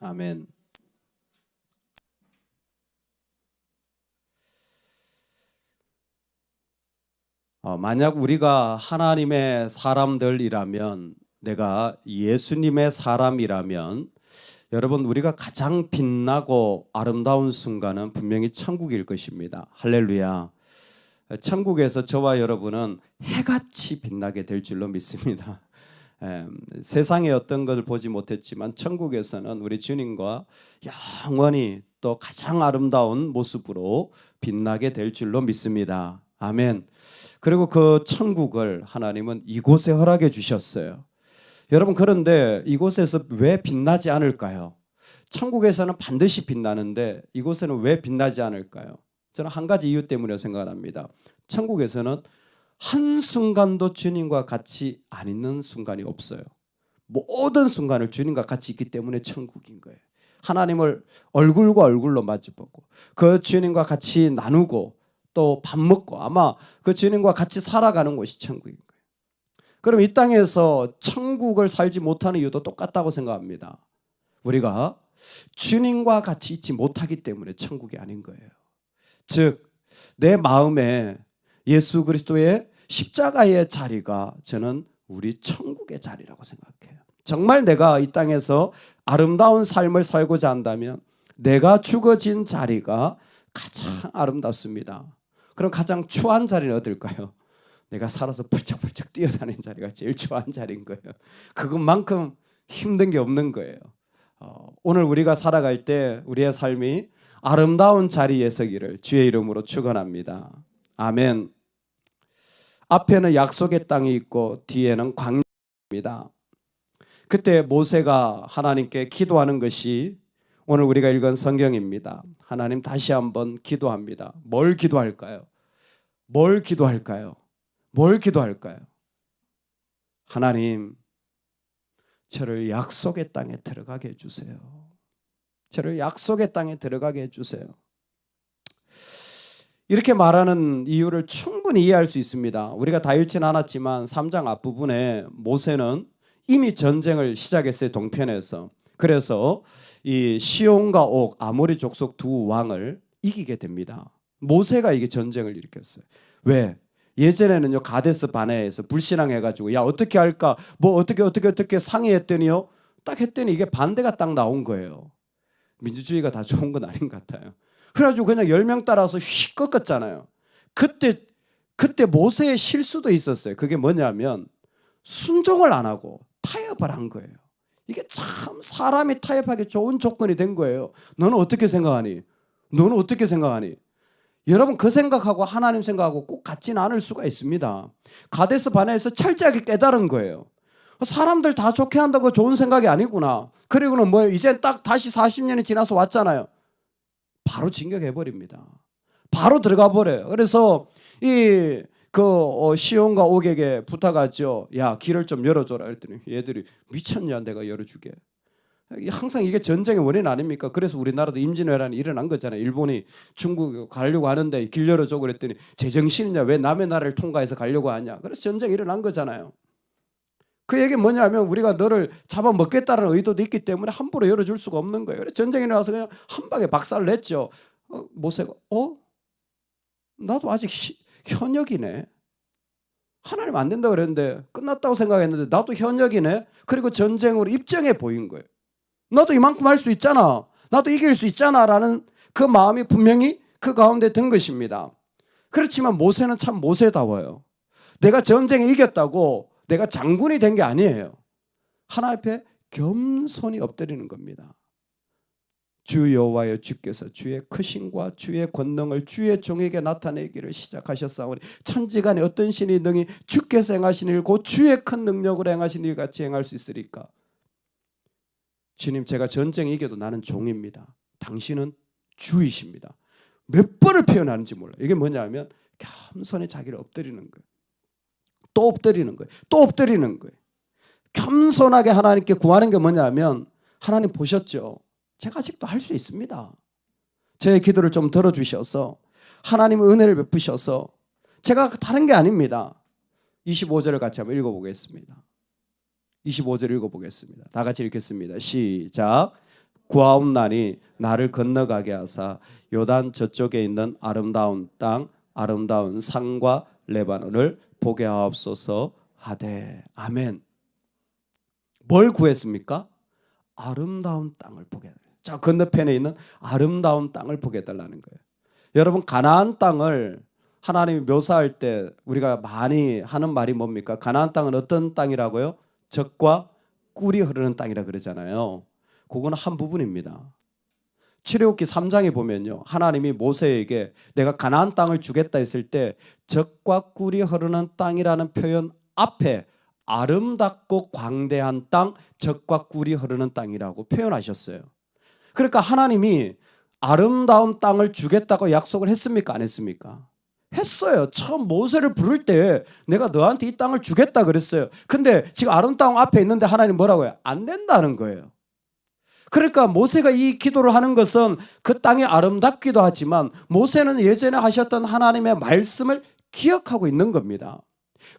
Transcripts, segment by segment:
아멘. 만약 우리가 하나님의 사람들이라면, 내가 예수님의 사람이라면, 여러분, 우리가 가장 빛나고 아름다운 순간은 분명히 천국일 것입니다. 할렐루야. 천국에서 저와 여러분은 해같이 빛나게 될 줄로 믿습니다. 세상의 어떤 것을 보지 못했지만 천국에서는 우리 주님과 영원히 또 가장 아름다운 모습으로 빛나게 될 줄로 믿습니다. 아멘. 그리고 그 천국을 하나님은 이곳에 허락해 주셨어요. 여러분, 그런데 이곳에서 왜 빛나지 않을까요? 천국에서는 반드시 빛나는데 이곳에는 왜 빛나지 않을까요? 저는 한 가지 이유 때문에 생각합니다. 천국에서는 한순간도 주님과 같이 안 있는 순간이 없어요. 모든 순간을 주님과 같이 있기 때문에 천국인 거예요. 하나님을 얼굴과 얼굴로 마주보고 그 주님과 같이 나누고 또 밥 먹고 아마 그 주님과 같이 살아가는 곳이 천국인 거예요. 그럼 이 땅에서 천국을 살지 못하는 이유도 똑같다고 생각합니다. 우리가 주님과 같이 있지 못하기 때문에 천국이 아닌 거예요. 즉, 내 마음에 예수 그리스도의 십자가의 자리가 저는 우리 천국의 자리라고 생각해요. 정말 내가 이 땅에서 아름다운 삶을 살고자 한다면 내가 죽어진 자리가 가장 아름답습니다. 그럼 가장 추한 자리는 어딜까요? 내가 살아서 펄쩍펄쩍 뛰어다니는 자리가 제일 추한 자리인 거예요. 그것만큼 힘든 게 없는 거예요. 오늘 우리가 살아갈 때 우리의 삶이 아름다운 자리에 서기를 주의 이름으로 축원합니다. 아멘. 앞에는 약속의 땅이 있고 뒤에는 광야입니다. 그때 모세가 하나님께 기도하는 것이 오늘 우리가 읽은 성경입니다. 하나님, 다시 한번 기도합니다. 뭘 기도할까요? 뭘 기도할까요? 뭘 기도할까요? 하나님, 저를 약속의 땅에 들어가게 해주세요. 저를 약속의 땅에 들어가게 해주세요. 이렇게 말하는 이유를 충분히 이해할 수 있습니다. 우리가 다 읽지는 않았지만 3장 앞부분에 모세는 이미 전쟁을 시작했어요. 동편에서. 그래서 이 시온과 옥, 아모리 족속 두 왕을 이기게 됩니다. 모세가 이게 전쟁을 일으켰어요. 왜? 예전에는요, 가데스 바네에서 불신앙해가지고 야, 어떻게 할까? 뭐 어떻게 상의했더니요, 딱 했더니 이게 반대가 딱 나온 거예요. 민주주의가 다 좋은 건 아닌 것 같아요. 그래가지고 그냥 10명 따라서 휙 꺾었잖아요. 그때 모세의 실수도 있었어요. 그게 뭐냐면 순종을 안 하고 타협을 한 거예요. 이게 참 사람이 타협하기 좋은 조건이 된 거예요. 너는 어떻게 생각하니? 너는 어떻게 생각하니? 여러분, 그 생각하고 하나님 생각하고 꼭 같지는 않을 수가 있습니다. 가데스 바네에서 철저하게 깨달은 거예요. 사람들 다 좋게 한다고 좋은 생각이 아니구나. 그리고는 뭐예요? 이제 딱 다시 40년이 지나서 왔잖아요. 바로 진격해버립니다. 바로 들어가 버려요. 그래서 시온과 옥에게 부탁하죠. 야, 길을 좀 열어줘라. 그랬더니 얘들이 미쳤냐, 내가 열어주게. 항상 이게 전쟁의 원인 아닙니까? 그래서 우리나라도 임진왜란이 일어난 거잖아요. 일본이 중국 가려고 하는데 길 열어줘 그랬더니 제정신이냐, 왜 남의 나라를 통과해서 가려고 하냐. 그래서 전쟁이 일어난 거잖아요. 그 얘기는 뭐냐면 우리가 너를 잡아먹겠다는 의도도 있기 때문에 함부로 열어줄 수가 없는 거예요. 그래서 전쟁이 일어나서 그냥 한 방에 박살을 냈죠. 모세가 나도 아직 현역이네. 하나님 안 된다 그랬는데 끝났다고 생각했는데 나도 현역이네. 그리고 전쟁으로 입증해 보인 거예요. 나도 이만큼 할 수 있잖아. 나도 이길 수 있잖아 라는 그 마음이 분명히 그 가운데 든 것입니다. 그렇지만 모세는 참 모세다워요. 내가 전쟁에 이겼다고 내가 장군이 된 게 아니에요. 하나님 앞에 겸손히 엎드리는 겁니다. 주 여호와여, 주께서 주의 크심과 주의 권능을 주의 종에게 나타내기를 시작하셨사오니 천지간에 어떤 신이 능히 주께서 행하신 일 곧 주의 큰 능력으로 행하신 일 같이 행할 수 있으리까. 주님, 제가 전쟁에 이겨도 나는 종입니다. 당신은 주이십니다. 몇 번을 표현하는지 몰라요. 이게 뭐냐면 겸손히 자기를 엎드리는 거예요. 또 엎드리는 거예요. 또 엎드리는 거예요. 겸손하게 하나님께 구하는 게 뭐냐면, 하나님 보셨죠? 제가 아직도 할 수 있습니다. 제 기도를 좀 들어주셔서 하나님의 은혜를 베푸셔서, 제가 다른 게 아닙니다. 25절을 같이 한번 읽어보겠습니다. 25절 읽어보겠습니다. 다 같이 읽겠습니다. 시작. 구하옵나니 나를 건너가게 하사 요단 저쪽에 있는 아름다운 땅 아름다운 산과 레바논을 보게 하옵소서 하되. 아멘. 뭘 구했습니까? 아름다운 땅을 보게 해달라. 자, 건너편에 있는 아름다운 땅을 보게 해달라는 거예요. 여러분, 가나안 땅을 하나님이 묘사할 때 우리가 많이 하는 말이 뭡니까? 가나안 땅은 어떤 땅이라고요? 젖과 꿀이 흐르는 땅이라 그러잖아요. 그거는 한 부분입니다. 출애굽기 3장에 보면요, 하나님이 모세에게 내가 가나안 땅을 주겠다 했을 때 젖과 꿀이 흐르는 땅이라는 표현 앞에 아름답고 광대한 땅, 젖과 꿀이 흐르는 땅이라고 표현하셨어요. 그러니까 하나님이 아름다운 땅을 주겠다고 약속을 했습니까? 안 했습니까? 했어요. 처음 모세를 부를 때 내가 너한테 이 땅을 주겠다 그랬어요. 근데 지금 아름다운 땅 앞에 있는데 하나님 뭐라고 해요? 안 된다는 거예요. 그러니까 모세가 이 기도를 하는 것은 그 땅이 아름답기도 하지만 모세는 예전에 하셨던 하나님의 말씀을 기억하고 있는 겁니다.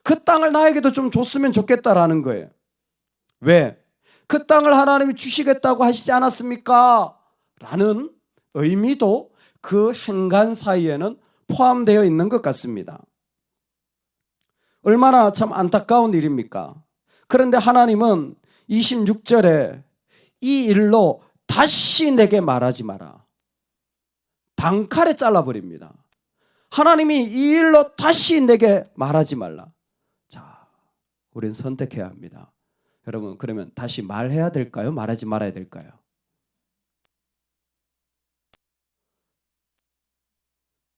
그 땅을 나에게도 좀 줬으면 좋겠다라는 거예요. 왜? 그 땅을 하나님이 주시겠다고 하시지 않았습니까? 라는 의미도 그 행간 사이에는 포함되어 있는 것 같습니다. 얼마나 참 안타까운 일입니까? 그런데 하나님은 26절에 이 일로 다시 내게 말하지 마라. 단칼에 잘라버립니다. 하나님이 이 일로 다시 내게 말하지 말라. 자, 우리는 선택해야 합니다. 여러분, 그러면 다시 말해야 될까요? 말하지 말아야 될까요?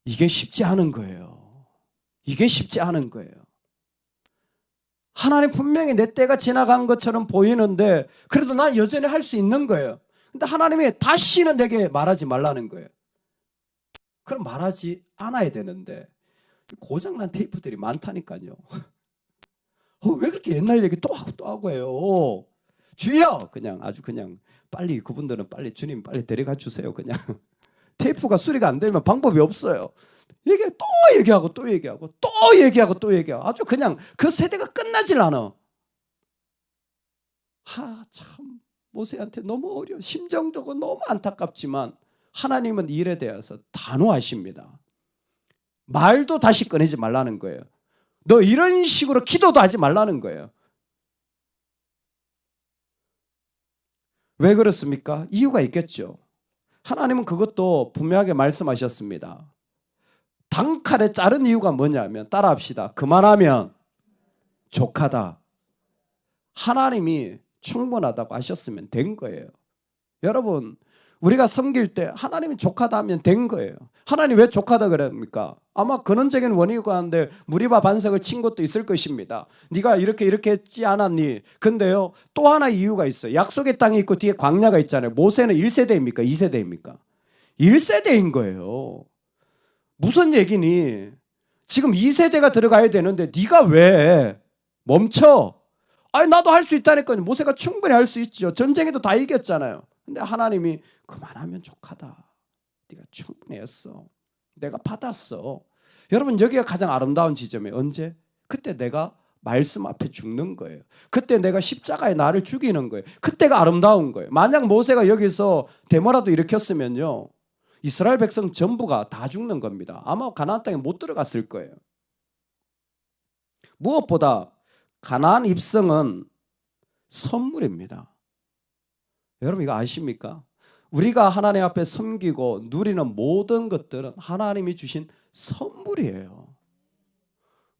이게 쉽지 않은 거예요. 이게 쉽지 않은 거예요. 하나님 분명히 내 때가 지나간 것처럼 보이는데 그래도 난 여전히 할 수 있는 거예요. 근데 하나님이 다시는 내게 말하지 말라는 거예요. 그럼 말하지 않아야 되는데 고장난 테이프들이 많다니까요. 왜 그렇게 옛날 얘기 또 하고 또 하고 해요? 주여! 그냥 아주 그냥 빨리 그분들은 빨리 주님 빨리 데려가 주세요. 그냥 테이프가 수리가 안 되면 방법이 없어요. 얘기 또 얘기하고 또 얘기하고 또 얘기하고 또 얘기하고 아주 그냥 그 세대가 끝나질 않아. 참 모세한테 너무 어려워. 심정적으로 너무 안타깝지만 하나님은 일에 대해서 단호하십니다. 말도 다시 꺼내지 말라는 거예요. 너 이런 식으로 기도도 하지 말라는 거예요. 왜 그렇습니까? 이유가 있겠죠. 하나님은 그것도 분명하게 말씀하셨습니다. 단칼에 자른 이유가 뭐냐면 따라합시다. 그만하면 족하다. 하나님이 충분하다고 하셨으면 된 거예요. 여러분, 우리가 섬길 때 하나님이 족하다 하면 된 거예요. 하나님 왜 족하다 그럽니까? 아마 근원적인 원인이 가운데 무리바 반석을 친 것도 있을 것입니다. 네가 이렇게 했지 않았니? 근데요, 또 하나 이유가 있어요. 약속의 땅이 있고 뒤에 광야가 있잖아요. 모세는 1세대입니까? 2세대입니까? 1세대인 거예요. 무슨 얘기니? 지금 2세대가 들어가야 되는데 네가 왜 멈춰? 아니 나도 할 수 있다니까요. 모세가 충분히 할 수 있죠. 전쟁에도 다 이겼잖아요. 근데 하나님이 그만하면 족하다. 네가 충분히 했어. 내가 받았어. 여러분, 여기가 가장 아름다운 지점이에요. 언제? 그때 내가 말씀 앞에 죽는 거예요. 그때 내가 십자가에 나를 죽이는 거예요. 그때가 아름다운 거예요. 만약 모세가 여기서 데모라도 일으켰으면요, 이스라엘 백성 전부가 다 죽는 겁니다. 아마 가나안 땅에 못 들어갔을 거예요. 무엇보다 가나안 입성은 선물입니다. 여러분 이거 아십니까? 우리가 하나님 앞에 섬기고 누리는 모든 것들은 하나님이 주신 선물이에요.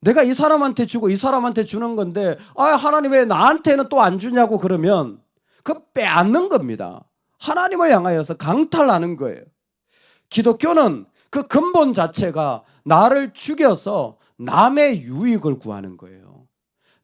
내가 이 사람한테 주고 이 사람한테 주는 건데 하나님 왜 나한테는 또 안 주냐고 그러면 그 빼앗는 겁니다. 하나님을 향하여서 강탈하는 거예요. 기독교는 그 근본 자체가 나를 죽여서 남의 유익을 구하는 거예요.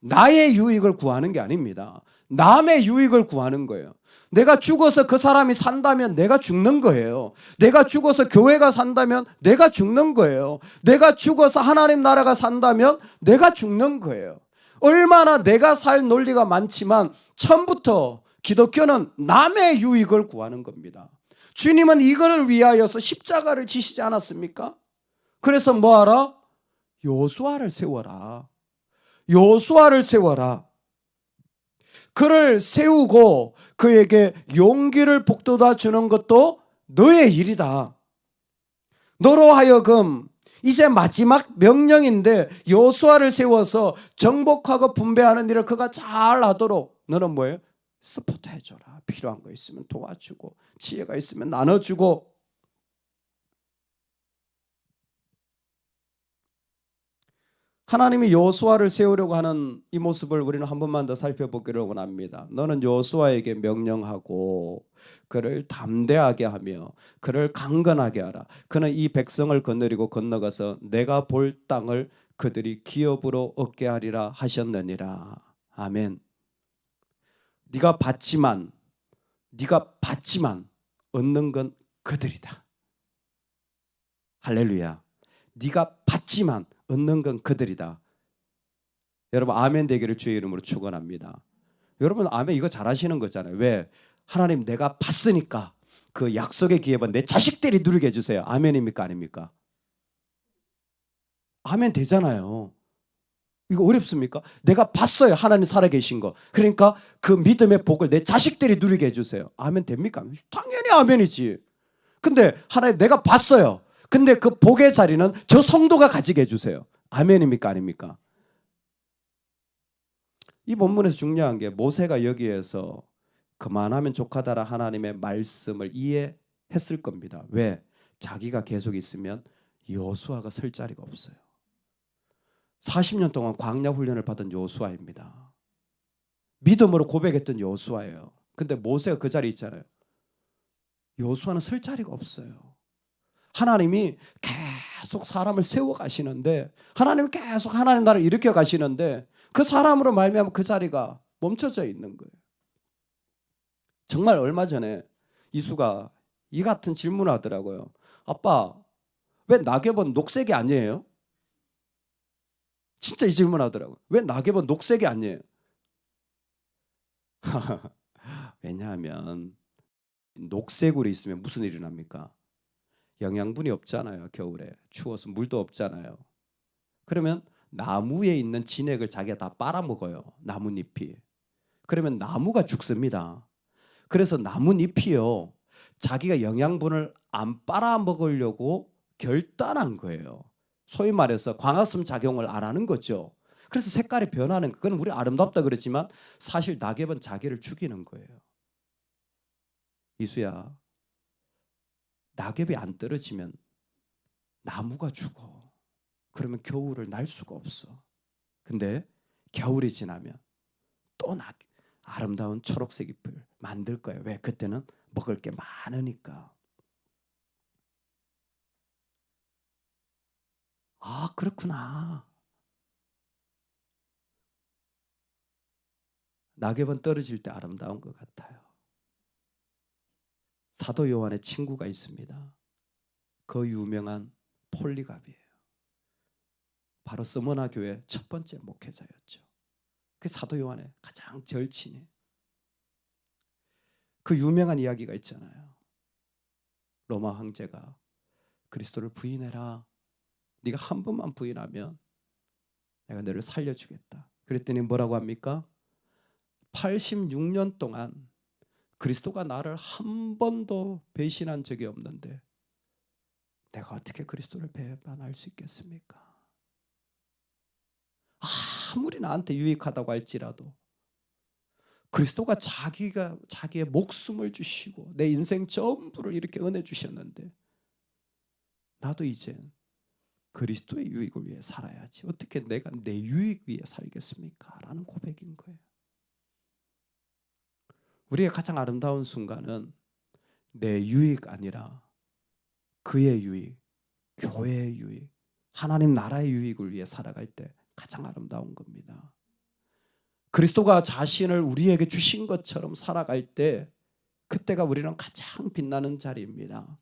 나의 유익을 구하는 게 아닙니다. 남의 유익을 구하는 거예요. 내가 죽어서 그 사람이 산다면 내가 죽는 거예요. 내가 죽어서 교회가 산다면 내가 죽는 거예요. 내가 죽어서 하나님 나라가 산다면 내가 죽는 거예요. 얼마나 내가 살 논리가 많지만 처음부터 기독교는 남의 유익을 구하는 겁니다. 주님은 이거를 위하여서 십자가를 지시지 않았습니까? 그래서 뭐하라? 요수아를 세워라. 요수아를 세워라. 그를 세우고 그에게 용기를 북돋아 주는 것도 너의 일이다. 너로 하여금 이제 마지막 명령인데 여호수아를 세워서 정복하고 분배하는 일을 그가 잘 하도록 너는 뭐예요? 서포트 해줘라. 필요한 거 있으면 도와주고 지혜가 있으면 나눠주고. 하나님이 여호수아를 세우려고 하는 이 모습을 우리는 한 번만 더 살펴보기를 원합니다. 너는 여호수아에게 명령하고 그를 담대하게 하며 그를 강건하게 하라. 그는 이 백성을 거느리고 건너가서 내가 볼 땅을 그들이 기업으로 얻게 하리라 하셨느니라. 아멘. 네가 받지만 얻는 건 그들이다. 할렐루야. 네가 받지만 얻는 건 그들이다. 여러분 아멘 되기를 주의 이름으로 축원합니다. 여러분 아멘 이거 잘하시는 거잖아요. 왜? 하나님 내가 받으니까 그 약속의 기업은 내 자식들이 누리게 해주세요. 아멘입니까 아닙니까? 아멘 되잖아요. 이거 어렵습니까? 내가 봤어요. 하나님 살아계신 거. 그러니까 그 믿음의 복을 내 자식들이 누리게 해주세요. 아멘 됩니까? 당연히 아멘이지. 근데 하나님 내가 봤어요. 근데 그 복의 자리는 저 성도가 가지게 해주세요. 아멘입니까 아닙니까? 이 본문에서 중요한 게 모세가 여기에서 그만하면 족하다라 하나님의 말씀을 이해했을 겁니다. 왜? 자기가 계속 있으면 여호수아가 설 자리가 없어요. 40년 동안 광야 훈련을 받은 여호수아입니다. 믿음으로 고백했던 여호수아예요. 근데 모세가 그 자리에 있잖아요. 여호수아는 설 자리가 없어요. 하나님이 계속 사람을 세워 가시는데 하나님이 계속 하나님 나라를 일으켜 가시는데 그 사람으로 말미암아 그 자리가 멈춰져 있는 거예요. 정말 얼마 전에 이수가 이 같은 질문을 하더라고요. 아빠 왜 낙엽은 녹색이 아니에요? 진짜 이 질문 하더라고요. 왜 낙엽은 녹색이 아니에요? 왜냐하면 녹색으로 있으면 무슨 일이 납니까? 영양분이 없잖아요. 겨울에 추워서 물도 없잖아요. 그러면 나무에 있는 진액을 자기가 다 빨아먹어요. 나뭇잎이. 그러면 나무가 죽습니다. 그래서 나뭇잎이요. 자기가 영양분을 안 빨아먹으려고 결단한 거예요. 소위 말해서 광합성 작용을 안 하는 거죠. 그래서 색깔이 변하는 그건 우리 아름답다 그러지만 사실 낙엽은 자기를 죽이는 거예요. 이수야, 낙엽이 안 떨어지면 나무가 죽어. 그러면 겨울을 날 수가 없어. 근데 겨울이 지나면 또 아름다운 초록색 잎을 만들 거예요. 왜? 그때는 먹을 게 많으니까. 아, 그렇구나. 낙엽은 떨어질 때 아름다운 것 같아요. 사도 요한의 친구가 있습니다. 그 유명한 폴리갑이에요. 바로 스무나 교회 첫 번째 목회자였죠. 그 사도 요한의 가장 절친이. 그 유명한 이야기가 있잖아요. 로마 황제가 그리스도를 부인해라. 네가 한 번만 부인하면 내가 너를 살려주겠다. 그랬더니 뭐라고 합니까? 86년 동안 그리스도가 나를 한 번도 배신한 적이 없는데 내가 어떻게 그리스도를 배반할 수 있겠습니까? 아무리 나한테 유익하다고 할지라도 그리스도가 자기의 목숨을 주시고 내 인생 전부를 이렇게 은혜 주셨는데 나도 이젠 그리스도의 유익을 위해 살아야지. 어떻게 내가 내 유익 위해 살겠습니까? 라는 고백인 거예요. 우리의 가장 아름다운 순간은 내 유익 아니라 그의 유익, 교회의 유익, 하나님 나라의 유익을 위해 살아갈 때 가장 아름다운 겁니다. 그리스도가 자신을 우리에게 주신 것처럼 살아갈 때 그때가 우리는 가장 빛나는 자리입니다.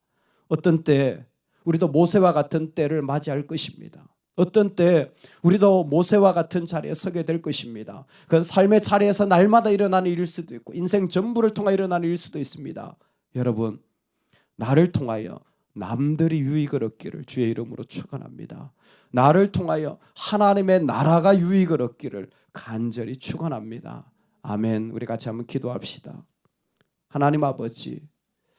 어떤 때 우리도 모세와 같은 때를 맞이할 것입니다. 어떤 때 우리도 모세와 같은 자리에 서게 될 것입니다. 그건 삶의 자리에서 날마다 일어나는 일일 수도 있고 인생 전부를 통해 일어나는 일일 수도 있습니다. 여러분, 나를 통하여 남들이 유익을 얻기를 주의 이름으로 축원합니다. 나를 통하여 하나님의 나라가 유익을 얻기를 간절히 축원합니다. 아멘. 우리 같이 한번 기도합시다. 하나님 아버지,